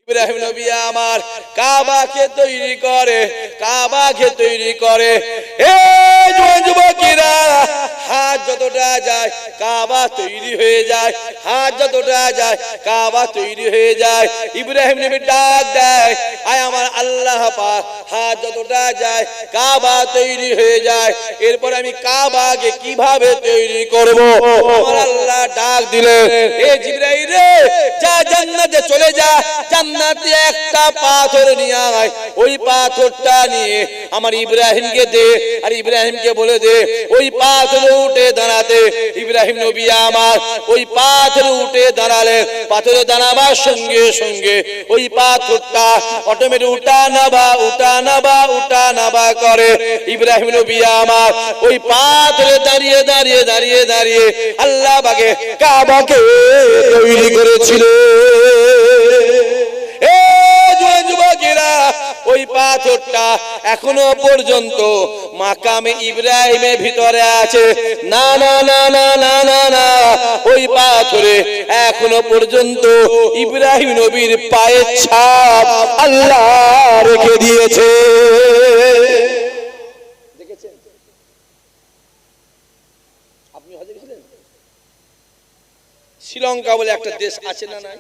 ইব্রাহিম নবী আমার কাবাকে তৈরি করে, কাবাকে তৈরি করে। এই যুবকেরা, হাত যতটা যায় কাবা তৈরি হয়ে যায়, হাত যতটা যায় কাবা তৈরি হয়ে যায়। ইব্রাহিম নবী ডাক দেয়, আয় আমার আল্লাহ পাক, হাত যতটা যায় কাবা তৈরি হয়ে যায়, এরপর আমি কাবাকে কিভাবে তৈরি করব? আমার আল্লাহ ডাক দিলেন, এ জিবরাইল রে, যা জান্নাতে চলে যা, জান্নাতে একটা পাথর নিয়ে আয়, ওই পাথরটা নিয়ে আমার ইব্রাহিমকে দে, আর ইব্রাহিমকে বলে দে ওই পাথরে উঠে দাঁড়াতে। ইব্রাহিম নবী আমার ওই পাথরে উঠে দাঁড়ালেন। পাথরে দাঁড়াবার সঙ্গে সঙ্গে ওই পাথরটা অটোমেটিক উঠা নাবা উঠা নাবা উঠা নাবা করে। ইব্রাহিম নবী আমার ওই পাথরে দাঁড়িয়ে দাঁড়িয়ে দাঁড়িয়ে দাঁড়িয়ে আল্লাহ পাকে কাবাকে তৈরি করেছিল। ওই পাথরটা এখনো পর্যন্ত মাকামে ইব্রাহিমের ভিতরে আছে। না না না না না না না, ওই পাথরে এখনো পর্যন্ত ইব্রাহিম নবীর পায়ের ছাপ আল্লাহ রেখে দিয়েছে। দেখেছেন? আপনি হজে গেছিলেন? শ্রীলঙ্কা বলে একটা দেশ আছে না? নাই?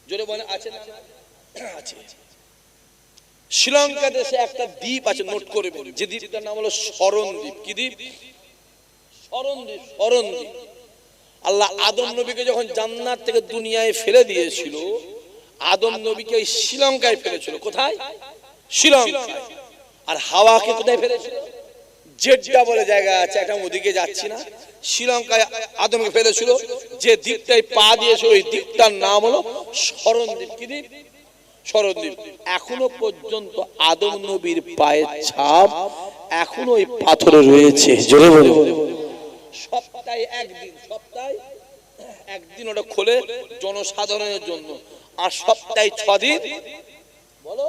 জোরে বলে আছে না? আছে। শ্রীলঙ্কা দেশে একটা দ্বীপ আছে, নোট করবেন, যে দ্বীপটার নাম হলো শরণ দ্বীপ। কি দ্বীপ? শরণ দ্বীপ। শরণ দ্বীপ। আল্লাহ আদম নবীকে যখন জান্নাত থেকে দুনিয়ায় ফেলে দিয়েছিল, আদম নবীকে ওই শ্রীলঙ্কায় ফেলেছিল। কোথায়? শ্রীলঙ্কায়। আর হাওয়াকে কোথায় ফেলেছিল? জেড্ডা বলে জায়গা আছে, একটা ওদিকে যাচ্ছি না, শ্রীলঙ্কায় আদমকে ফেলেছিল। যে দ্বীপটায় পা দিয়েছে ওই দ্বীপটার নাম হলো শরণ দ্বীপ। কি দ্বীপ? শরণ দ্বীপ। এখনো পর্যন্ত আদম নবীর পায়ের ছাপ এখনো ওই পাথরে রয়েছে। জোরে বলে। সপ্তাহে একদিন, সপ্তাহে একদিন ওটা খোলে জনসাধারণের জন্য, আর সপ্তাহে 6 দিন বলো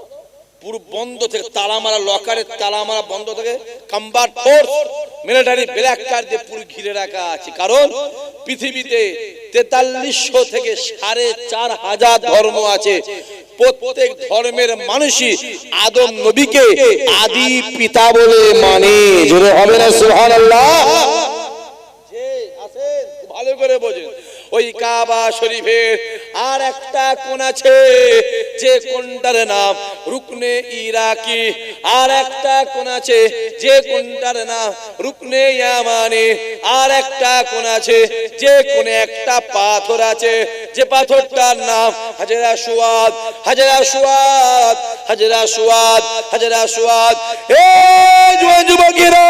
পুরো বন্ধ থেকে, তালা মারা, লকারের তালা মারা বন্ধ থেকে, combat force military black card দিয়ে পুরো ঘিরে রাখা আছে। কারণ পৃথিবীতে 4300 থেকে 4500 ধর্ম আছে। প্রত্যেক ধর্মের মানুষই আদম নবীকে আদি পিতা বলে মানে। জোরে হবে না সুবহানাল্লাহ? যে আছেন ভালো করে বোঝেন, ওই কাবা শরীফের আর একটা কোণ আছে, যে কোণটার নাম রুকনে ইরাকি। আর একটা কোণ আছে, যে কোণটার নাম রুকনে ইয়ামানি। আর একটা কোণ আছে, যে কোণে একটা পাথর আছে, যে পাথরটার নাম হাজরে আসওয়াদ। হাজরে আসওয়াদ, হাজরে আসওয়াদ, হাজরে আসওয়াদ। এই যুবকেরা,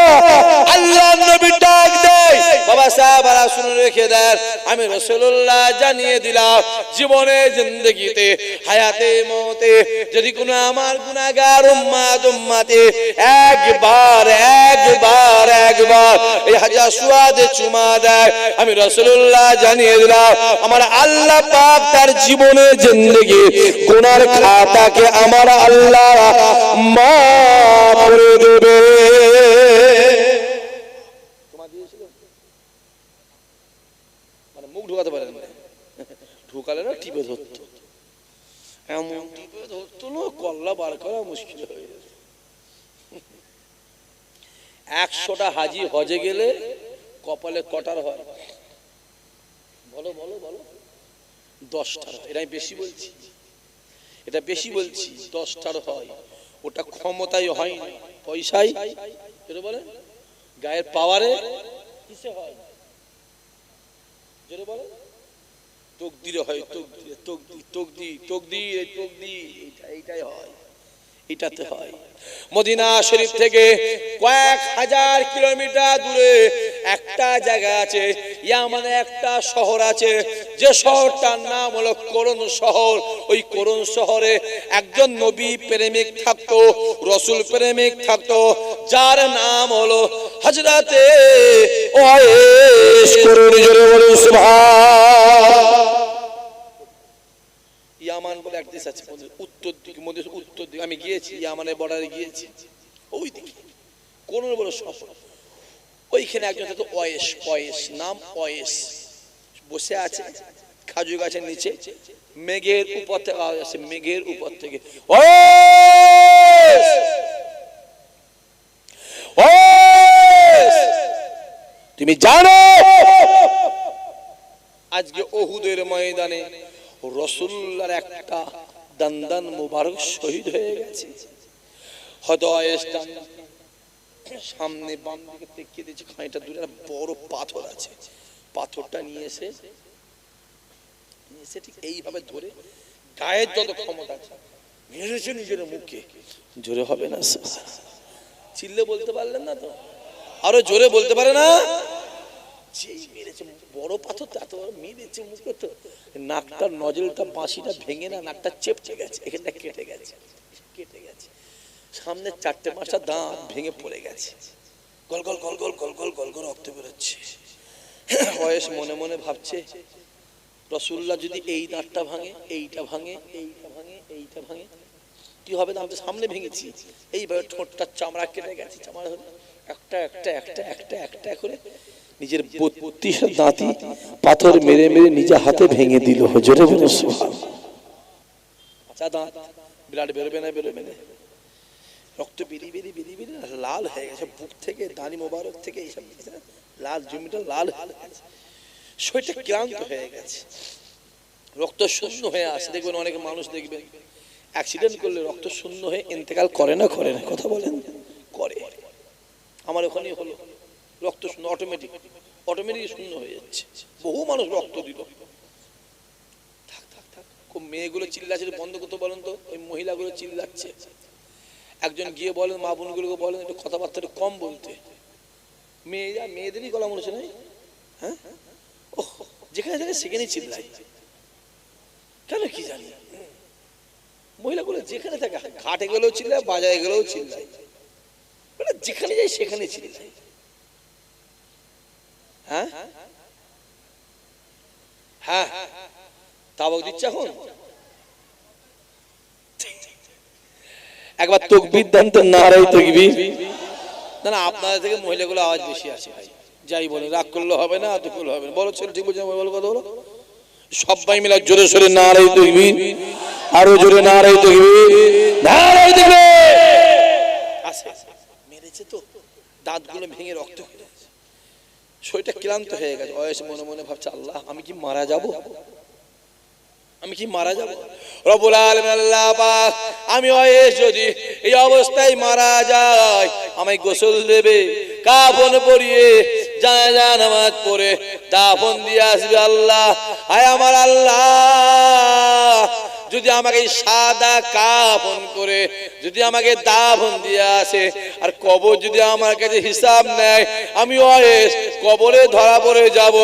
আল্লাহর নবী ডাক দেয়, বাবা সাহাবারা শুনে রেখে দেন, আমি রাসূলুল্লাহ জানিয়ে দিলাম, জীবনে জিন্দেগিতে হায়াতে মওতে যদি কোনো আমার গুনাহগার উম্মতে একবার একবার একবার এই হাজরে আসওয়াদে চুমা দেয়, আমি রাসূলুল্লাহ জানিয়ে দিলাম, আমার আল্লাহ পাক তার জীবনে জিন্দেগি গুনার খাতাকে আমার আল্লাহ মাফ করে দেবে। মুখ ঢুকাতে পারেন না, ঢুকালে না টিপে ধরতো, এমন টিপে ধরতো না, কল্লা বার করা মুশকিল হয়ে যেত। 100টা হাজি হজে গেলে কপালে কটার হয়? বলো বলো বলো। 10টার। এটা আমি বেশি বলছি, এটা বেশি বলছি, 10টার হয়। ওটা ক্ষমতায় হয় না, পয়সায়, এটা বলে গায়ের পাওয়ারে, কিসে হয়? জোরে বলে তকদিরে হয়। তকদিরে, তকদির, তকদির, তকদির, তকদির, এইটাই হয়, এটাতে হয়। মদিনা শরীফ থেকে কয়েক হাজার কিলোমিটার দূরে একটা জায়গা আছে, ইয়ামানে একটা শহর আছে, যে শহরটার নাম হলো করুন শহর। ওই করুন শহরে একজন নবী প্রেমিক থাকতো, রসুল প্রেমিক থাকতো, যার নাম হলো হযরতে ওয়াইস করুন। জোরে বলুন সুবহান। ইয়ামান বলে এক দেশ আছে উত্তর দিকে, মধ্যে উত্তর দিকে আমি গিয়েছি, ইয়ামানের বর্ডারে গিয়েছি, ওই দিকে কোন বড় শহর, ওইখানে একজন থাকতো ওয়েস, ওয়েস নাম ওয়েস, বসে আছে খাজুর গাছের নিচে, মেঘের উপর থেকে আওয়াজ আসছে, মেঘের উপর থেকে তুমি জানো আজকে উহুদের ময়দানে রাসূলুল্লাহর একটা দান্দান মুবারক শহীদ হয়ে গেছে। হয়তো সামনে বাম দিকে দেখিয়ে দিয়েছে, খানিকটা দূরে একটা বড় পাথর আছে, পাথরটা নিয়ে এসে ঠিক এইভাবে ধরে গায়ের যত ক্ষমতা আছে মেরেছে নিজের মুখে। জোরে হবে না, চিল্লে বলতে পারলেন না তো, আরো জোরে বলতে পারে না। যেই মেরেছে বড় পাথর এত বড় মেরেছে মুখে, তো নাকটার নজলটা বাঁশিটা ভেঙে না নাকটা চেপটে গেছে, এখানটা কেটে গেছে, কেটে গেছে। সামনে 4-5টা দাঁত ভেঙে পড়ে গেছে, গল গল গল গল গল গল গল গল রক্ত বেরোচ্ছে। ওয়েস মনে মনে ভাবছে রাসূলুল্লাহ যদি এই দাঁতটা ভাঙে, এইটা ভাঙে, এইটা ভাঙে, এইটা ভাঙে, কি হবে? আমি তো সামনে ভেঙেছি, এইভাবে ঠোঁটটা চামড়া কেটে গেছে, চামড়া একটা একটা একটা একটা একটা করে নিজের 32টা দাঁতি পাথর মেরে মেরে নিজে হাতে ভেঙে দিল। জোরে বলো সুবহানাল্লাহ। আচ্ছা দাঁত ব্লাড বেরোবে না, বেরোবে না, রক্ত বেরিয়ে বেরিয়ে বেরিয়ে বেরিয়ে লাল হয়ে গেছে বুক থেকে, দানি মোবারক থেকে এইসব লাল, জমিটা লাল হয়ে গেছে, শরীরটা ক্লান্ত হয়ে গেছে, রক্ত শূন্য হয়ে আসে। দেখবেন অনেক মানুষ দেখবেন অ্যাক্সিডেন্ট করলে রক্ত শূন্য হয়ে ইন্তেকাল করে না, করে না? কথা বলেন, করে। আমার ওখানেই হলো, রক্ত শূন্য, অটোমেটিক শূন্য হয়ে যাচ্ছে। বহু মানুষ রক্ত দিল। থাক থাক থাক, খুব মেয়েগুলো চিল্লাচ্ছে, বন্ধ করতে বলেন তো, ওই মহিলাগুলো চিল্লাচ্ছে। একজন গিয়ে বলেন, মা বোনগুলোকে বলেন একটু কথাবার্তা কম বলতে। মেয়েদেরই গলা মনে হচ্ছে না, হ্যাঁ, ও যেখানে থাকে সেখানেই চিল্লাই, কেন কি জানি। মহিলাগুলো যেখানে থাকে, ঘাটে গেলেও চিল্লায়, বাজারে গেলেও চিল্লায়, যেখানে যাই সেখানে চিল্লায়। হ্যাঁ হ্যাঁ, তাবক দিচ্ছে এখন। একবার তাকবীর দেন তো, নারায়ে তাকবীর। না না, আপনাদের থেকে মহিলাগুলো আওয়াজ বেশি আছে ভাই, যাই বলে রাগ করলে হবে না, এত করলে হবে না। বলো ছেলে, ঠিক বলছে, বলো কথা বলো, সবাই মিলে জোরে সোরে নারায়ে তাকবীর, আরো জোরে নারায়ে তাকবীর, নারায়ে তাকবীর। আসে মেরেছে তো, দাঁতগুলো ভেঙে রক্ত হয়ে গেছে, শরীরটা ক্লান্ত হয়ে গেছে। ওয়েস মনে মনে ভাবছে, আল্লাহ আমি কি মারা যাব, আমি কি মারা যাব? রব্বুল আলামিন আল্লাহ পাক, আমি ওয়েস যদি এই অবস্থায় মারা যাই, আমায় গোসল দেবে, কাফন পরিয়ে জানাজা নামাজ পড়ে দাফন দিয়ে আসবে। আল্লাহ, আয় আমার আল্লাহ, যদি আমাকে সাদা কাফন করে যদি আমাকে দাফন দিয়ে আসে, আর কবর যদি আমার কাছে হিসাব নেয়, আমি ওয়েস কবরে ধরা পড়ে যাব।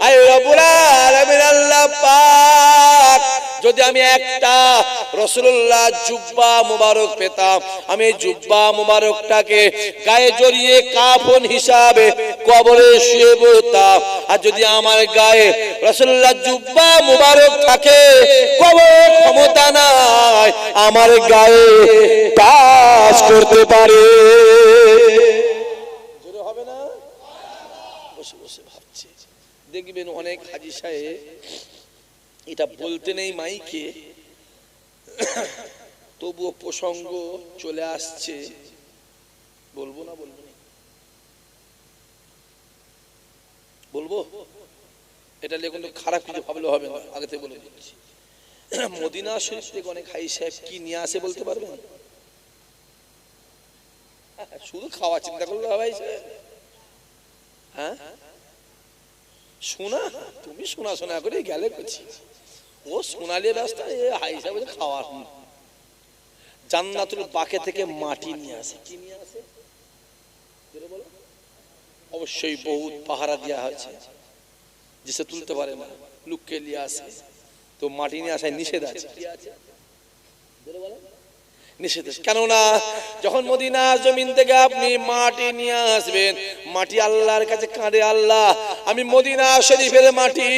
আয় রব্বুল আলামিন আল্লাহ পাক, যদি আমি একটা রাসূলুল্লাহ জুব্বা মুবারক পেতাম, আমি এই জুব্বা মুবারকটাকে গায়ে জড়িয়ে কাফন হিসাবে কবরে শুয়ে পড়তাম। আর যদি আমার গায়ে রাসূলুল্লাহ জুব্বা মুবারক থাকে, কবর ক্ষমতা নাই আমার গায়ে কাজ করতে পারে। জোরে হবে না? বসে বসে ভাবছে। দেখবেন অনেক হাজী সাহেব, এটা বলতে নেই মাইকে, তবুও প্রসঙ্গ চলে আসছে, বলবো না, বলবো না, বলবো? এটা লেখুন, খারাপ কিছু ভাবলে হবে না, আগে থেকে বলে দিচ্ছি। মদিনা শরীফ থেকে অনেক হাজী সাহেব কি নিয়ে আসে বলতে পারবেন? শুধু খাওয়া চিন্তা করলে হবে? হ্যাঁ, শোনা, তুমি শোনা শোনা করে গেলে করছি, ও সোনালী রাস্তা, হাই সাহেব খাওয়ার। জান্নাতুল বাকে থেকে মাটি নিয়ে আসে, কি নিয়ে আসে অবশ্যই বহুত পাহারা দেওয়া হয়েছে, যেসে তুলতে পারে না, লুককে নিয়ে আসে, তো মাটি নিয়ে আসায় নিষেধ আছে। নিষেধ। কেননা যখন মদিনা জমিন থেকে আপনি মাটি নিয়ে আসবেন, মাটি আল্লাহর কাছে কাঁদে, আল্লাহ আমি মদিনা শরীফের মাটি,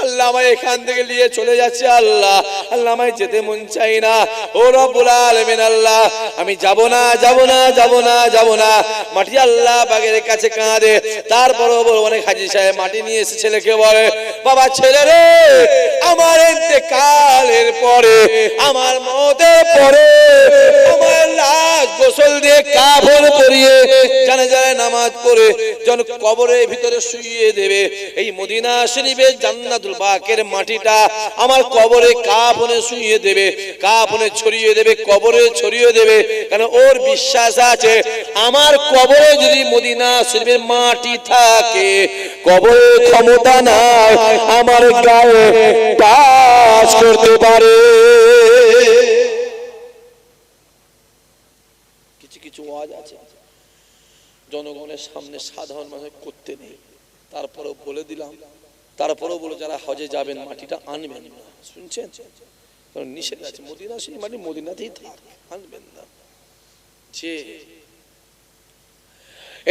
আল্লাহ আমায় এখান থেকে নিয়ে চলে যাচ্ছে, আল্লাহ আল্লাহ আমায় যেতে মন চাই না, ও রব্বুল আলামিন আল্লাহ আমি যাব না যাব না যাব না যাব না। মাটি আল্লাহ পাকের কাছে কাঁদে। তারপরও অনেক হাজী সাহেব মাটি নিয়ে এসে ছেলেকে বলে, বাবা ছেলে রে, আমার ইন্তেকালের পরে, আমার মওতের পরে আমার লাশ গোসল দিয়ে কাফন পরিয়ে জানাজায় নামাজ পড়ে যেন কবরের ভিতরে শুইয়ে দেবে। এই মদিনা শরীফের জান্নাতুল বাকের মাটিটা আমার কবরে কাফনে শুইয়ে দেবে, কাফনে ছড়িয়ে দেবে, কবরে ছড়িয়ে দেবে। কারণ ওর বিশ্বাস আছে আমার কবরে যদি মদিনা শরীফের মাটি থাকে, কবরে ক্ষমতা নাই আমার গায়ে টাচ করতে পারে। কিছু কিছু ওয়াজ আছে জনগণের সামনে সাধারণ মানুষ করতে নেই, তারপরেও বলে দিলাম। তারপরেও বলে যারা হজে যাবেন মাটিটা আনবেন না, শুনছেন? কারণ নিষেধ আছে, মদিনা সেই মাটি মদিনাতেই থাক, আনবেন না। যে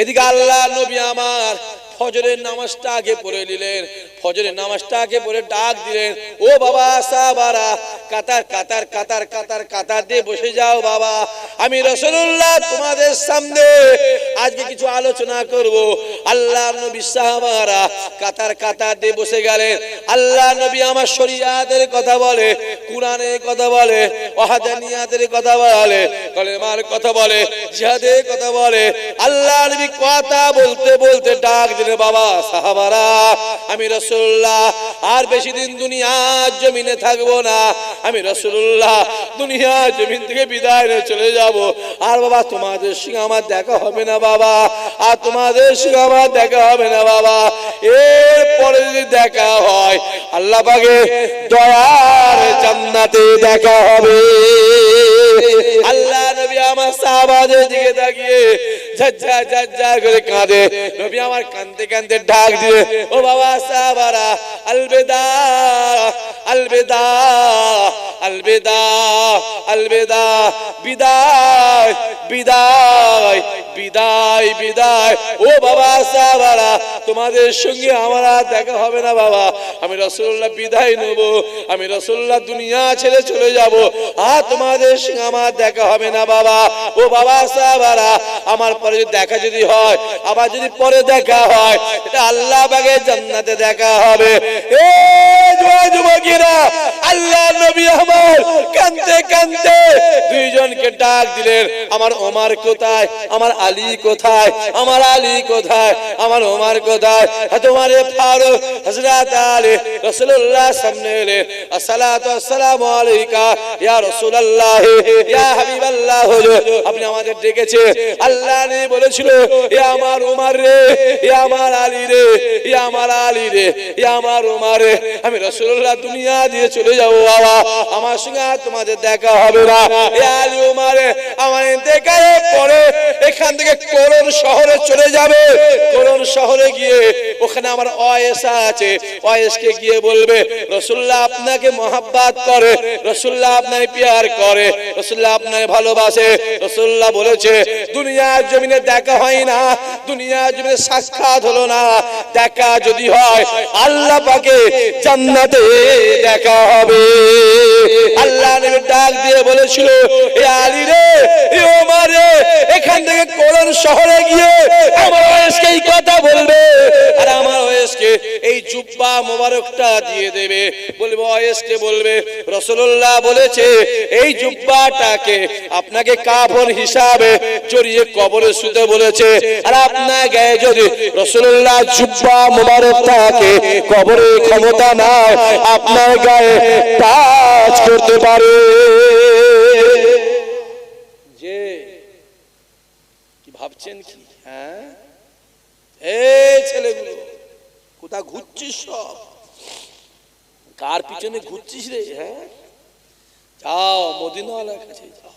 এদিকে আল্লাহ নবী আমার ফজরের নামাজটা আগে পড়ে নিলেন, ফজরের নামাজটা আগে পড়ে ডাক দিলেন, ও বাবা সাহাবারা কাতার কাতার কাতার কাতার কাতার দিয়ে বসে যাও বাবা, আমি রাসূলুল্লাহ তোমাদের সামনে আজকে কিছু আলোচনা করব। আল্লাহ নবী সাহাবারা কাতার কাতার দিয়ে বসে গেলেন। আল্লাহ নবী আমার শরীয়তের কথা বলে, কুরআনের কথা বলে, ওয়াহদানিয়াতের কথা বলে, কলেমার কথা বলে, জিহাদের কথা বলে। আল্লাহ নবী কথা বলতে বলতে ডাক দিলেন, বাবা সাহাবারা আমি রাসূলুল্লাহ আর বেশি দিন দুনিয়ার জমিনে থাকবো না, আমি রাসূলুল্লাহ দুনিয়ার জমিন থেকে বিদায় নিয়ে চলে যাব। আর বাবা তোমাদের সঙ্গে আমার দেখা হবে না বাবা, আর তোমাদের সঙ্গে আমার দেখা হবে না বাবা। এরপরে যদি দেখা হয় আল্লাহ পাকের দয়ার জান্নাতে দেখা হবে। আল্লাহ নবী আমার সাহাবাদের দিকে তাকিয়ে ঝরঝর ঝরঝর করে কাঁদে। নবী আমার কাঁদতে কাঁদতে ডাক দিয়ে, ও বাবা সাহাবারা আলবিদা আলবিদা আলবিদা আলবিদা, বিদায় বিদায় বিদায় বিদায়। ও বাবা সাহাবারা তোমাদের সঙ্গে আমার আর দেখা হবে না বাবা, আমি রাসূলুল্লাহ বিদায় নেব, আমি রাসূলুল্লাহ দুনিয়া ছেড়ে চলে যাব, আর তোমাদের সঙ্গে আমার দেখা হবে না বাবা। ও বাবা সাহাবারা আমার পরে যদি দেখা যদি হয়, আবার যদি পরে দেখা হয়, এটা আল্লাহ পাকের জান্নাতে দেখা হবে। এ যুবকেরা আল্লাহ নবী আমার কাঁদতে কাঁদতে দুইজনকে ডাক দিলেন, আমার ওমর কোথায়, আমার আলী কোথায়, আমার আলী কোথায়, আমার ওমর কোথায়? তোমার ফারুক হযরত আলী রাসূলুল্লাহ সামনে এলেন, আসসালাতু আসসালামু আলাইকা ইয়া রাসূলুল্লাহ ইয়া হাবিবাল্লাহ, আপনি আমাদের ডেকেছে। আল্লাহ নে বলেছিল, এ আমার ওমর রে, এ আমার আলী রে, এ আমার আলী রে, এ আমার ওমর রে, আমি রাসূলুল্লাহ দুনিয়া দিয়ে চলে যাব বাবা, আমার সঙ্গে তোমাদের দেখা হবে না। এ আলী ওমর আমার ইন্তেকালের পরে এখান থেকে কোরআন শহরে চলে যাবে, কোরআন শহরে গিয়ে ওখানে আমার ওয়াইসা আছে, ওয়াইসকে গিয়ে বলবে রাসূলুল্লাহ আপনাকে মহব্বত করে, রাসূলুল্লাহ আপনাকে প্যার করে, রাসূলুল্লাহ আপনাকে ভালোবাসে। রাসূলুল্লাহ বলেছে দুনিয়ার জমিনে দেখা হয় না, দুনিয়ার জমিনে সাক্ষাৎ হলো না, দেখা যদি হয় আল্লাহ পাকে জান্নাতে দেখা হবে। আল্লাহ নবী ডাক দিয়ে বলেছিল, এ আলী রে, এ ওমর রে, এখান থেকে কোরআন শহরে গিয়ে আমার ওয়াইসকে এই কথা বলবে, আর আমার ওয়াইসকে এই জুব্বা মোবারকটা দিয়ে দেবে। বলবে ওয়াইসকে বলবে রাসূলুল্লাহ বলেছে এই জুব্বাটাকে আপনাকে কাফন হিসাবে জড়িয়ে কবরে শুতে বলেছে, আর আপনার গায়ে যদি রাসূলুল্লাহ জুব্বা মোবারক থাকে, কবরে ক্ষমতা নাই আপনার গায়ে টাচ করতে পারে। যে কি ভাবছেন কি? হ্যাঁ, এই ছেলেগুলো কোথা ঘুরছিস? সব কার পিছনে ঘুরছিস রে? হ্যাঁ, যাও মদিনাওয়ালার কাছে যাও।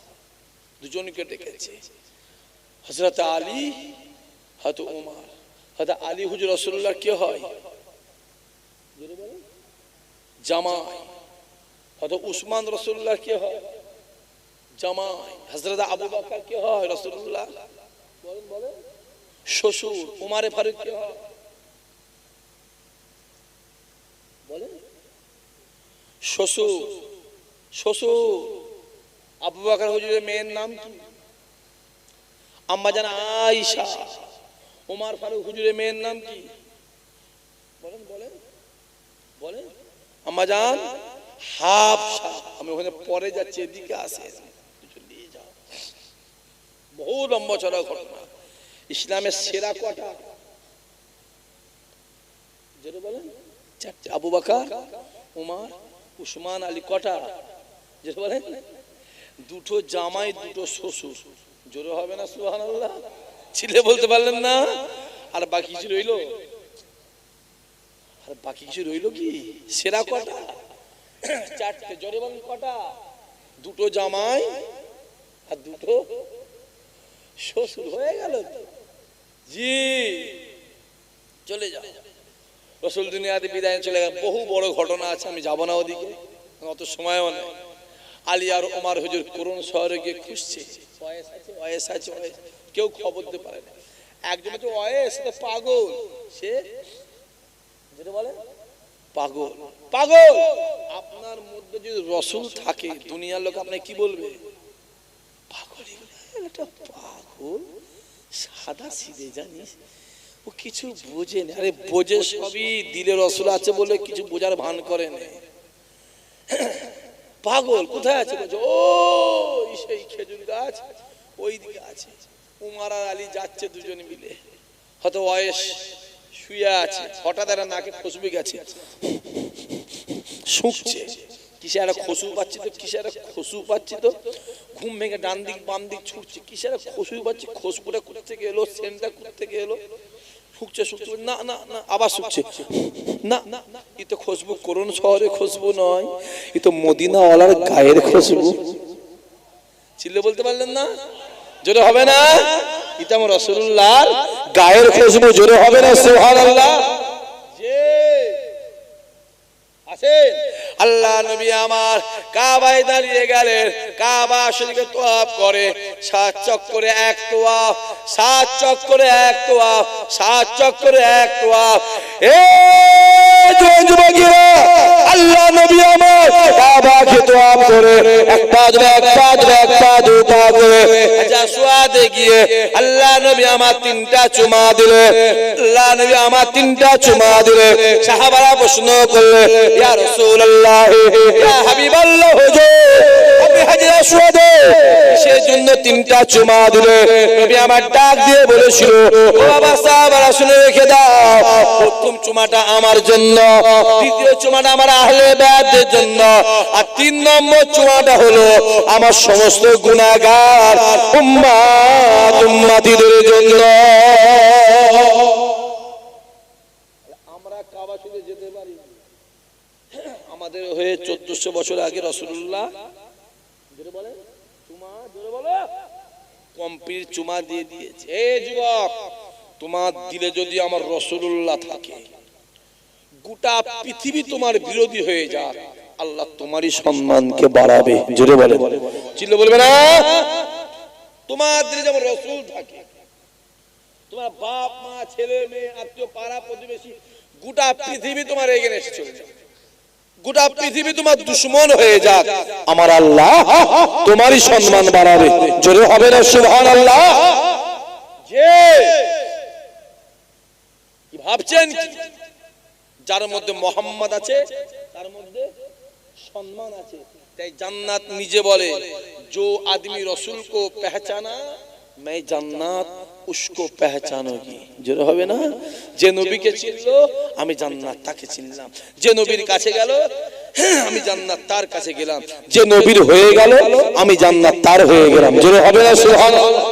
দুজনকে ডেকেছে, হযরত আলী, হযরত ওমর। হযরত আলী হুজুর রাসূলুল্লাহর কি হয়? জামাই। হযরত উসমান রাসূলুল্লাহর কি হয়? জামাই। হযরত আবু বকর কে হয়? রাসূলুল্লাহ। বলেন বলেন। শ্বশুর। উমারে ফারুক কে হয়? বলেন। শ্বশুর। শ্বশুর। আবু বকর হুজুরের মেয়ের নাম কি? আম্মা জান আয়েশা। উমার ফারুক হুজুরের মেয়ের নাম কি? বলেন বলেন বলেন। আম্মা জান হাফসা। আমি ওখানে পরে যাচ্ছি, এদিকে আসে, নিয়ে যাও। বহু লম্বা চড়া ঘটনা। ইসলামের সেরা কটা? যেটা বলেন চারটে। আবু বকর, উমর, উসমান, আলী। কটা? যেটা বলেন দুটো জামাই, দুটো শ্বশুর। জোরে হবে না সুবহানাল্লাহ? ছিলে বলতে পারলেন না? আর বাকি কিছু রইলো? আর বাকি কিছু রইলো কি? সেরা কটা? চারটে। জোরে বলেন কটা? দুটো জামাই আর দুটো শ্বশুর। হয়ে গেল তো? জি। চলে যাও। রাসূল দুনিয়াতে বিদায় চলে গেলেন। বহু বড় ঘটনা আছে, আমি যাব না ওদিকে, অত সময়ও নেই। আলী আর ওমর হুজুর কোরআন শহরে গিয়ে খুঁজছে, ওয়াইস আছে, ওয়াইস আছে, ওয়াইস। কেউ খবর দিতে পারে না। একজন তো ওয়াইস, তো পাগল সে, যেটা বলে পাগল। পাগল। আপনার মধ্যে যদি রাসূল থাকে, দুনিয়ার লোক আপনাকে কি বলবে? পাগল। এটা পাগল, সাদা সিধে, জানিস ও কিছু বোঝে না। আরে বোঝে সবই, দিলে রাসূল আছে বলে কিছু বোঝার ভান করে না। পাগল। কোথায় আছে? বলছে ও সেই খেজুর গাছ ওই দিকে আছে। উমর আর আলী যাচ্ছে দুজন মিলে। হয়তো ওয়াইস শুয়ে আছে, হঠাৎ একটা নাকে খুশবু গেছে, শুকছে। কিসে একটা খুশবু পাচ্ছি তো, কিসে একটা খুশবু পাচ্ছি তো। ঘুম ভেঙে ডান দিক বাম দিক ছুটছে, কিসে একটা খুশবু পাচ্ছি। খুশবুটা কোথা থেকে এলো, সেন্টটা কোথা থেকে এলো। শুকছে শুকছে, না না না, আবার শুকছে, না না, এ তো খুশবু কোরআন শহরে খুশবু নয়, এ তো মদিনা ওয়ালার গায়ের খুশবু। চিল্লে বলতে পারলেন না? জোরে হবে না? এটা আমার রাসূলুল্লাহর গায়ের খুশবু। জোরে হবে না সুবহানাল্লাহ? যে আছেন আল্লাহ নবী আমার কাবায় দাঁড়িয়ে গেলেন। কাবা শরীফে তওয়াফ করে, 7 চক্করে এক তওয়াফ, 7 চক্করে এক তওয়াফ, 7 চক্করে এক তওয়াফ। এ যুবকেরা, আল্লাহ নবী আমার কাবাকে তওয়াফ করে এক পা ধরে, এক পা ধরে, এক পা দু পা করে আচ্ছা সুয়াদে গিয়ে আল্লাহ নবী আমার 3টা চুমা দিলে। আল্লাহ নবী আমার 3টা চুমা দিলে। সাহাবারা প্রশ্ন করলে, ইয়া রাসূলুল্লাহ, ইয়া হাবিবাল্লাহ, হুজুর আপনি হাজরে আসওয়াদে সেজন্য 3টা চুমা দিলে। নবী আমার ডাক দিয়ে বলেছিল, ও বাবা সাহাবারা শুনে রেখে দাও, প্রথম চুমাটা আমার জন্য, দ্বিতীয় চুমাটা আমার আহলে বায়াতের জন্য, আর 3 নম্বর চুমাটা হলো আমার সমস্ত গুনাহগার উম্মত উম্মতিদের জন্য। আমরা কাবা শরীফে যেতে পারি, আমাদের হয়ে 1400 বছর আগে রাসূলুল্লাহ জোরে বলে চুমা, জোরে বলো, কমপ্লিট চুমা দিয়ে দিয়েছে। এই যুবক, তোমার দিলে যদি আমার রাসূলুল্লাহ থাকে, গোটা পৃথিবী তোমার বিরোধী হয়ে যাক, আল্লাহ তোমারই সম্মানকে বাড়াবে। জোরে বলে, চিল্লে বলবে না? তোমার দিলে যেমন রাসূল থাকে, তোমার বাপ মা ছেলে মেয়ে আত্মীয় পাড়া প্রতিবেশী, গোটা পৃথিবী তোমার এগেইনস্টে চলে যাবে, গোটা পৃথিবী তোমার দুশমন হয়ে যাক, আমার আল্লাহ তোমারই সম্মান বাড়াবে। জোরে হবে না সুবহানাল্লাহ? যে কি ভাবছেন, যার মধ্যে মোহাম্মদ আছে তার মধ্যে সম্মান আছে। তাই জান্নাত নিজে বলে, जो आदमी रसूल को पहचाना मैं জান্নাত उसको पहचानोगी। জোরে হবে না? যে নবীকে চিনলো আমি জান্নাত তাকে চিনলাম, যে নবীর কাছে গেল আমি জান্নাত তার কাছে গেলাম, যে নবীর হয়ে গেল আমি জান্নাত তার হয়ে গেলাম। জোরে হবে না সুবহানাল্লাহ?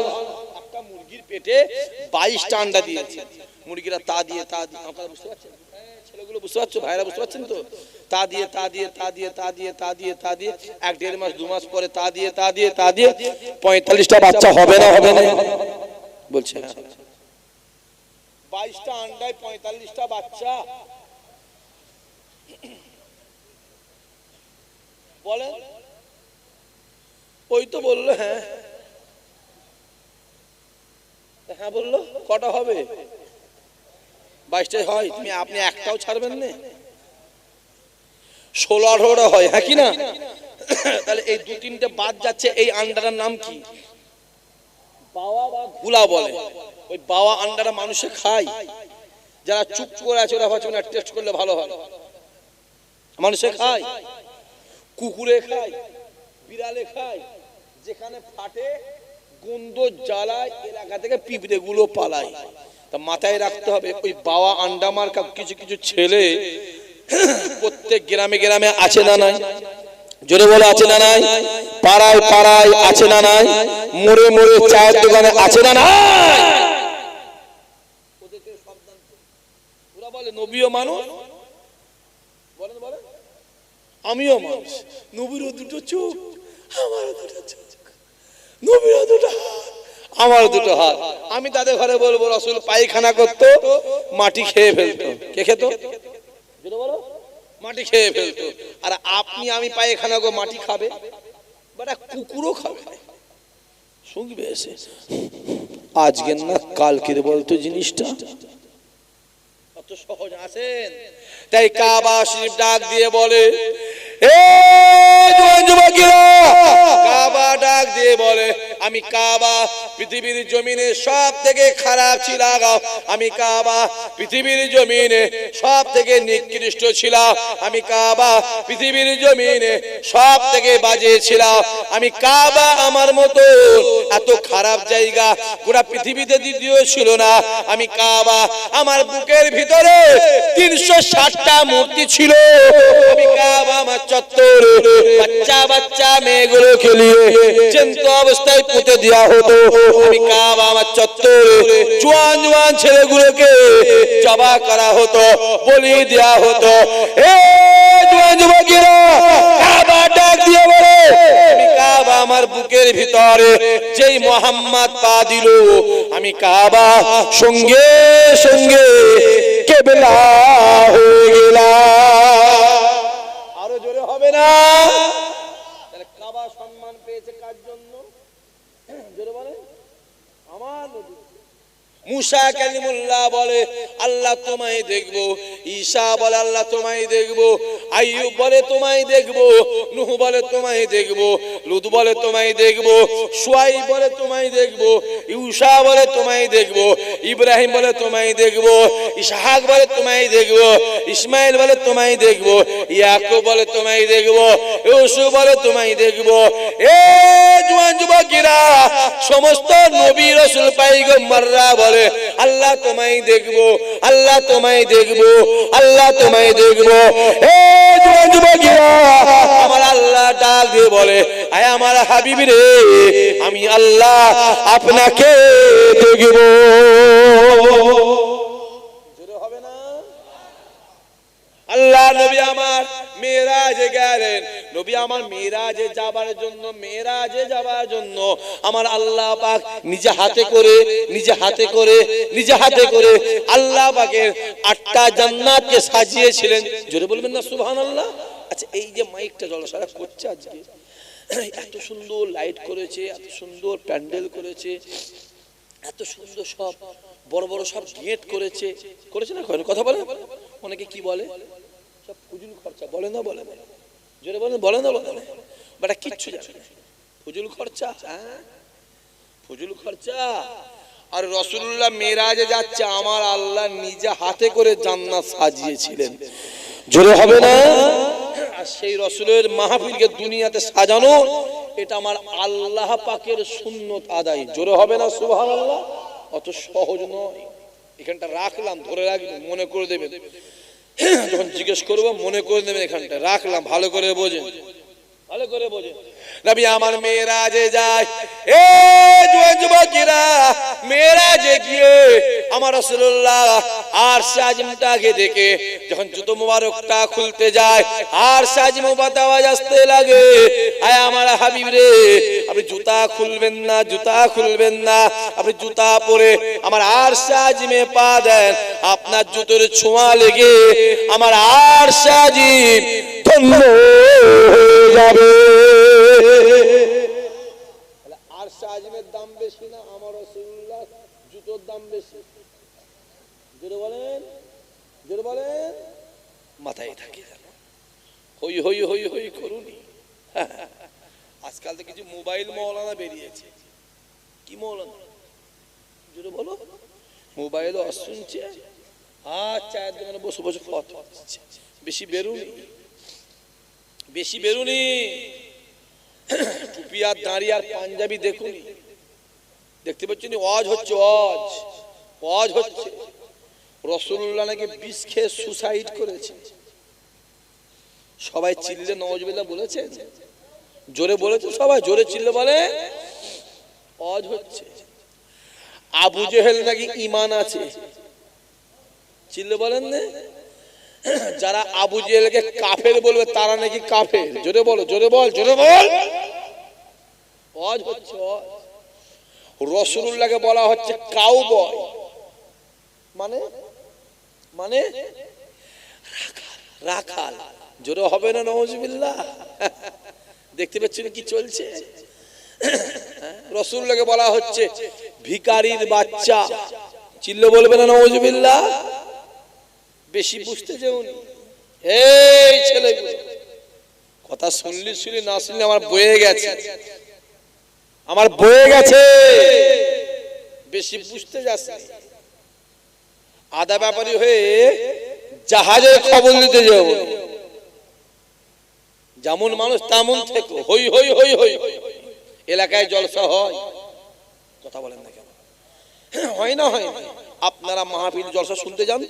একটা মুরগির পেটে 22টা আন্ডা দিয়েছে, মুরগিরা তা দিয়ে তা দিয়ে, আপনারা বুঝতে পারছেন? ছেলেগুলো বুঝতে পারছো, ভাইরা বুঝতে পারছেন তো? তা দিয়ে তা দিয়ে তা দিয়ে তা দিয়ে তা দিয়ে তা দিয়ে 1-1.5 মাস 2 মাস পরে তা দিয়ে তা দিয়ে তা দিয়ে 45টা বাচ্চা হবে না? হবে না বলছে। 22টা আন্ডায় 45টা বাচ্চা, বলেন ওই তো বললো হ্যাঁ হ্যাঁ বললো কটা হবে 22টাই হয় তুমি আপনি একটাও ছাড়বেন না 16-18টা হয় হ্যাঁ কি না তাহলে এই 2-3টে বাদ যাচ্ছে এই আন্ডারের নাম কি বাওয়া বা ঘুলা বলে ওই বাওয়া আন্ডারা মানুষে খায় যারা চুপ করে আছে ওরা ভাবছে না টেস্ট করলে ভালো হয় মানুষে খায় কুকুরে খায় বিড়ালে খায় যেখানে ফাটে গন্ধ জ্বালায় এলাকা থেকে পিঁপড়ে গুলো পালায় তা মাথায় রাখতে হবে ওই বাওয়া আন্ডা মার্কা কিছু কিছু ছেলে প্রত্যেক গ্রামে গ্রামে আছে না নাই জোরে বলে আছে না নাই পাড়ায় পাড়ায় আছে না নাই মোড়ে মোড়ে চায়ের দোকানে আছে না নাই ওদেরকে সাবধান ওরা বলে নবীও মানুষ বলেন বলেন আমিও মানুষ নবীরও দুটো চোখ আমারও দুটো চোখ নবীরও দুটো হাত আমারও দুটো হাত আমি তাদের ঘরে বলবো রাসূল পায়খানা করতো মাটি খেয়ে ফেলতো কে খেতো জোরে বলো মাটি খেয়ে ফেলতো আর আপনি আমি পায়খানা গো মাটি খাবে বাটা কুকুরও খাবে শুনবে এসে আজকে না কালকের বলতো জিনিসটা কত সহজ আছেন তাই কাবা শরীফ ডাক দিয়ে বলে এ যুবকেরা কাবা ডাক দিয়ে বলে আমি কাবা পৃথিবীর জমিনে সবথেকে খারাপ ছিলাম আমি কাবা পৃথিবীর জমিনে সবথেকে নিকৃষ্ট ছিলাম আমি কাবা পৃথিবীর জমিনে সবথেকে বাজে ছিলাম আমি কাবা আমার মতো এত খারাপ জায়গা পুরো পৃথিবীতে দ্বিতীয় ছিল না আমি কাবা আমার বুকের ভিতরে 360টা মূর্তি ছিল আমি কাবা আমার চত্বরে বাচ্চা বাচ্চা মেয়েগুলো খেলিয়ে চিন্ত অবস্থায় পুঁতে দেওয়া হতো আমি কাবা আমার চত্বরে জোয়ান জোয়ান ছেলেগুলোকে জবা করা হতো বলি দেওয়া হতো এ জোয়ান যুবকেরা কাবা ডাক দিয়ে বলে আমি কাবা আমার বুকের ভিতরে যেই মোহাম্মদ পা দিল আমি কাবা সঙ্গে সঙ্গে কেবলা হয়ে গেলাম আরো জোরে হবে না তাহলে কাবা সম্মান পেয়েছে কার জন্য জোরে বলেন আমার নবী মুসা কালিমুল্লাহ বলে আল্লাহ তোমায় দেখবো ঈসা বলে আল্লাহ তোমায় দেখবো আইয়ুব বলে তোমায় দেখবো নূহ বলে তোমায় দেখবো লূত বলে তোমায় দেখবো শুআয়ব বলে তোমায় দেখবো ইউসা বলে তোমায় দেখবো ইব্রাহিম বলে তোমায় দেখবো ইসহাক বলে তোমায় দেখবো ইসমাইল বলে তোমায় দেখবো ইয়াকুব বলে তোমায় দেখবো ইউসুফ বলে তোমায় দেখবো এ জওয়ান যুবকেরা সমস্ত নবী রাসূল পয়গম্বররা বলে আল্লাহ তোমায় দেখবো আল্লাহ তোমায় দেখবো আল্লাহ তোমায় দেখবো এ জওয়ান যুবকেরা আমার আল্লাহ ডাক দিয়ে বলে আয় আমার হাবিব রে আমি আল্লাহ আপনাকে দেখবো জোরে হবে না আল্লাহ নবী আমার মেরাজে গেলেন নবী আমার মেরাজে যাবার জন্য আমার আল্লাহ পাক নিজে হাতে করে আল্লাহ পাকের 8টা জান্নাতকে সাজিয়েছিলেন জোরে বলবেন না সুবহানাল্লাহ আচ্ছা এই যে মাইকটা জলসারা করছে আজকে এত সুন্দর লাইট করেছে এত সুন্দর প্যান্ডেল করেছে এত সুন্দর সব বড় বড় সব গেট করেছে না কথা বলে অনেকে কি বলে সব ফুজুল খরচা বলে না জোরে বলে না বাটা কিচ্ছু জানে না ফুজুল খরচা আর রাসূলুল্লাহ মেরাজে যাচ্ছে আমার আল্লাহ নিজে হাতে করে জান্নাত সাজিয়েছিলেন জোরে হবে না আর সেই রাসূলের মাহফিলকে দুনিয়াতে সাজানো এটা আমার আল্লাহ পাকের সুন্নত আদায় জোরে হবে না সুবহানাল্লাহ অত সহজ নয় এখানটা রাখলাম ধরে রাখবেন মনে করে দেবেন যখন জিজ্ঞেস করবো মনে করে নেবেন এখানটা রাখলাম ভালো করে বোঝেন নবী আমার মেরাজে যায় এ যুবকেরা মেরাজে গিয়ে আমার রাসূলুল্লাহ আরশ আজিমটাকে দেখে যখন জুতো মোবারকটা খুলতে যায় আরশ আজিম আওয়াজ আসতে লাগে আয় আমার হাবিব রে আপনি জুতা খুলবেন না আপনি জুতা পরে আমার আরশ আজিমে পা দেন আপনার জুতোর ছোঁয়া লেগে আমার আরশ আজিম ধন্য হয়ে যাবে জোরে বলেন, জোরে বলেন, মাথায় থাকে যেন হই হই হই হই করুনি। আজকাল তো কিছু মোবাইল মৌলানা বেরিয়েছে। কি মৌলানা? জোরে বলো। মোবাইল শুনছে আর চায়ের দোকানে বসে বসে ফতোয়া দিচ্ছে। বেশি বেরুনি, বেশি বেরুনি। টুপি আর দাঁড়ি আর পাঞ্জাবি দেখুনি, দেখতে পাচ্ছেন ওয়াজ হচ্ছে, ওয়াজ ওয়াজ হচ্ছে। রাসূলুল্লাহ নাকি বিষ খেয়ে সুসাইড করেছে। সবাই চিল্লে নওয়াজবিল্লাহ বলেছে, জোরে বলেছে সবাই, জোরে চিল্লে বলে ওয়াজ হচ্ছে। আবু জেহেল নাকি ঈমান আছে, চিল্লে বলেন না। যারা আবু জেহেলকে কাফের বলবে তারা নাকি কাফের। জোরে বলো, জোরে বল, জোরে বল। ওয়াজ হচ্ছে। রাসূলুল্লাহকে বলা হচ্ছে কাউবয়, মানে মানে রাখাল। জোরে হবে না নাউজুবিল্লাহ? দেখতে পাচ্ছেন কি চলছে? রাসূলুল্লাহকে বলা হচ্ছে ভিখারির বাচ্চা। চিল্লে বলবে না নাউজুবিল্লাহ? বেশি বুঝতে যাওনি। এই ছেলেগুলো কথা শুনলি শুনলি, না শুনলি আমার বয়ে গেছে, আমার বয়ে গেছে। বেশি বুঝতে যাস না। আদা ব্যাপারী হয়ে জাহাজের খবর দিতে যাব। যেমন মানুষ তেমন থেকে হই হই হই হই। এলাকায় জলসা হয়, কথা বলেন না কেন? হয় না, হয় না। আপনারা মাহফিল জলসা শুনতে যান?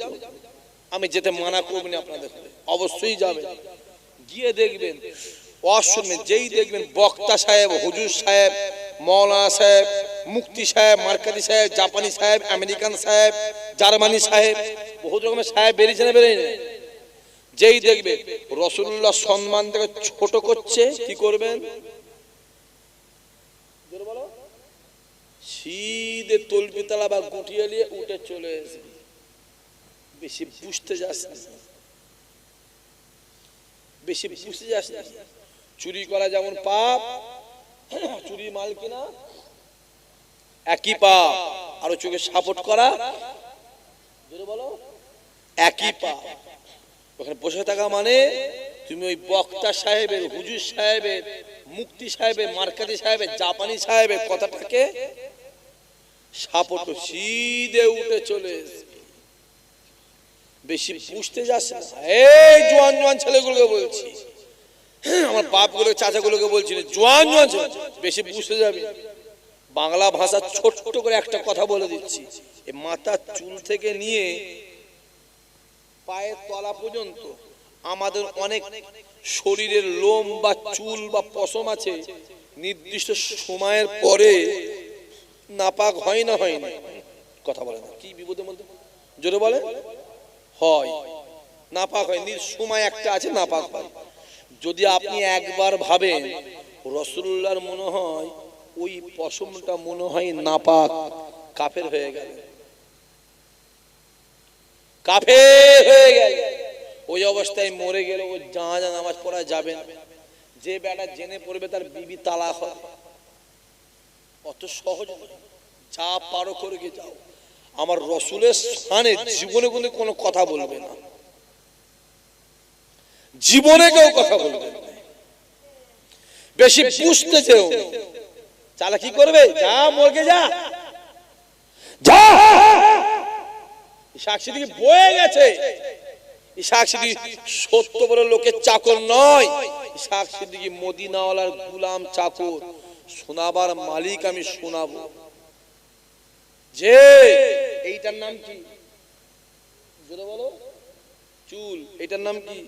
আমি যেতে মানা করব না আপনাদের, অবশ্যই যাবেন। গিয়ে দেখবেন অশুনবেন, যেই দেখবেন বক্তা সাহেব, হুজুর সাহেব, মৌলানা সাহেব, মুফতি সাহেব, মার্কাজি সাহেব, জাপানি সাহেব, আমেরিকান সাহেব, জার্মানি সাহেব, বহু রকমের সাহেব বেরিয়েছে না বেরিয়ে? যেই দেখবে রাসূলুল্লাহ সম্মান থেকে ছোট করছে, কি করবেন? সিধে তলপিতলা বা গুটিয়ে নিয়ে উঠে চলে আসবে। বেশি বুঝতে যাস না, বেশি বুঝতে যাস না। চুরি করা যেমন পাপ, চুরি মাল কিনা একই পাপ। আরো চোখে সাপোর্ট করা বলো একই পাপ। ওখানে বসে থাকা মানে তুমি ওই বক্তা সাহেবের, হুজুর সাহেবের, মুফতি সাহেবের, মার্কাজি সাহেবের, জাপানি সাহেবের কথাটাকে সাপোর্ট সিধে উঠে চলে আসবে। বেশি বুঝতে যাস না। এই জোয়ান জোয়ান ছেলেগুলোকে বলছি, আমার বাপগুলোকে, চাচাগুলোকে বলছি, জোয়ান জোয়ান বেশি বুঝতে যাবি। বাংলা ভাষা ছোট্ট করে একটা কথা বলে দিচ্ছি। এই মাথার চুল থেকে নিয়ে পায়ের তলা পর্যন্ত আমাদের অনেক শরীরের লোম বা চুল বা পশম আছে, নির্দিষ্ট সময়ের পরে নাপাক হয় না, হয় না? কথা বলে না, কি বিপদের মধ্যে? জোরে বলে হয়, নাপাক হয়। সময় একটা আছে নাপাক হয়। যদি আপনি একবার ভাবেন রাসূলুল্লাহর মনে হয় ওই পশমটা মনে হয় নাপাক, কাফের হয়ে গেল, কাফের হয়ে গেল। ওই অবস্থায় মরে গেল, ও জানাজা নামাজ পড়া যাবে না। যে বেটা জেনে পড়বে তার বিবি তালাক হবে। অত সহজ নয়। যা পারো করে যাও। আমার রাসূলের শানে জীবনে কোনো কথা বলবে না, জীবনে কেউ কথা বলবে না। বেশি বুঝতে চেও, চালা কি করবে? যা মরগে যা, যা। সাক্ষী দিকে বয়ে গেছে। সাক্ষী সত্য বড় লোকের চাকর নয়। সাক্ষী দিকে মদিনাওয়ালার গোলাম চাকর। শোনাবার মালিক আমি শোনাবো। যে এইটার নাম কি? জোরে বলো। চুল, এটার নাম কি?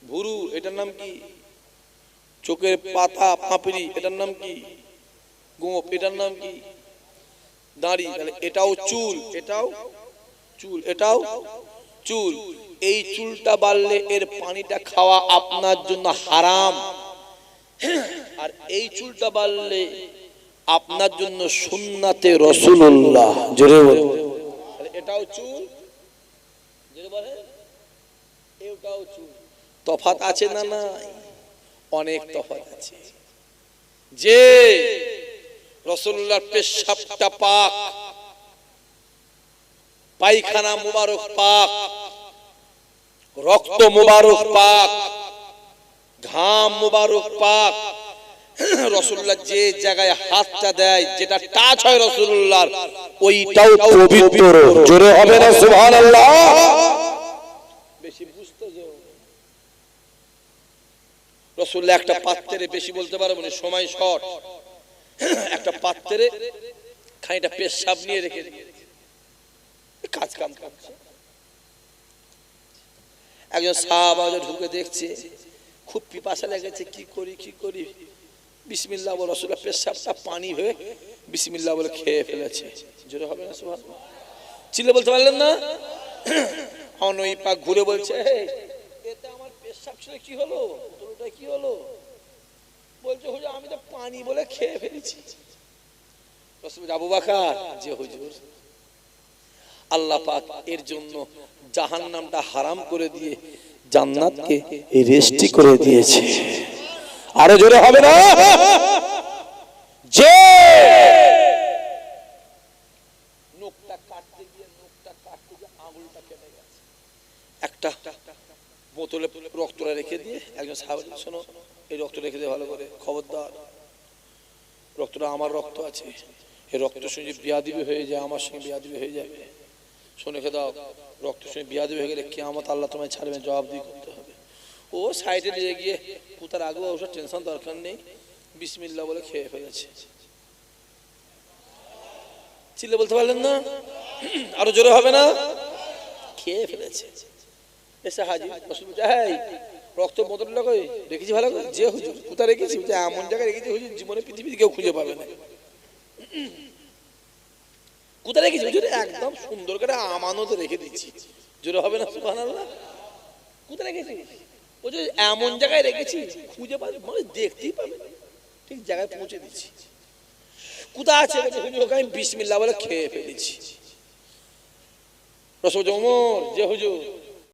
ভুরু, এটার নাম কি? চোখের পাতা, পাপড়ি, এটার নাম কি? গোঁফ, এটার নাম কি? দাড়ি, এটাও চুল, এটাও চুল, এটাও চুল। এই চুলটা বাড়লে এর পানিটা খাওয়া আপনার জন্য হারাম। আর এই চুলটা বাড়লে আপনার জন্য সুন্নাতে রাসূলুল্লাহ। জোরে বলো। এটাও চুল, জোরে বলে, এটাও চুল। তফাৎ আছে না? নাই, অনেক তফাৎ আছে। যে রাসূলুল্লাহর পেশাবটা পাক, পায়খানা মুবারক পাক, রক্ত মুবারক পাক, ঘাম মুবারক পাক। রাসূলুল্লাহ যে জায়গায় হাতটা দেয়, যেটা টাচ হয় রাসূলুল্লাহর, ওইটাও পবিত্র। জোরে হবে না সুবহানাল্লাহ? বেশি বুঝতে যাও। রাসূলুল্লাহ একটা পাত্রে, বেশি বলতে পারবো না, সময় শর্ট, একটা পাত্রে খানিকটা পেশাব নিয়ে রেখে দিয়েছে, কাজ কাম করছে। একজন সাহাবা ঢুকে দেখছে, খুব পিপাসা লেগেছে, কি করি, বিসমিল্লাহ বলে রাসূলুল্লাহ পেশাবটা পানি হয়ে বিসমিল্লাহ বলে খেয়ে ফেলেছে। জোরে হবে না সুবহানাল্লাহ? চিল্লে বলতে পারলেন না? অনই পাক ঘুরে বলছে, এতে আমার পেশাব ছিল, কি হলো, তোরটা কি হলো? বলছে হুজুর আমি তো পানি বলে খেয়ে ফেলেছি। রাসূল আবু বকর, যে হুজুর আল্লাহ পাক এর জন্য জাহান্নামটা হারাম করে দিয়ে জান্নাতকে রেস্টি করে দিয়েছে। আরো জোরে হবে না? যে নখটা কাটতে গিয়ে আঙুলটা কেটে গেছে, একটা বোতলে রক্তটা রেখে দিয়ে একজন সাহাবী, শোনো এই রক্ত রেখে দিয়ে ভালো করে, খবরদার রক্তটা আমার রক্ত আছে, এই রক্ত শুনে বিয়াদবি হয়ে যায়, আমার সঙ্গে বিয়াদবি হয়ে যাবে, শুনে রেখে দাও, রক্ত শুনে বিয়াদবি হয়ে গেলে কিয়ামত আল্লাহ তোমায় ছাড়বেন, জবাবদিহি করতে হবে। ও সাইডে নিয়ে গিয়ে পুতার আগে ওসব টেনশন দরকার নেই, বিসমিল্লাহ বলে খেয়ে ফেলেছে। চিল্লে বলতে পারলেন না? আরো জোরে হবে না? খেয়ে ফেলেছে। এসে হাজির, রক্ত বোতলটা কই রেখেছি ভালো করে, যে হুজুর কোথায় রেখেছি, এমন জায়গায় রেখেছি হুজুর জীবনে পৃথিবীতে কেউ খুঁজে পাবে না। কোথায় রেখেছি হুজুর? একদম সুন্দর করে আমানত রেখে দিচ্ছি। জোরে হবে না সুবহানাল্লাহ? কোথায় রেখেছি? ও যে এমন জায়গায় রেখেছি খুঁজে পাবে, মানে দেখতেই পাবে, ঠিক জায়গায় পৌঁছে দিচ্ছি। কোথায় আছে? ওকে আমি বিসমিল্লাহ বলে খেয়ে ফেলেছি। রাসূল ওমর, যে হুজুর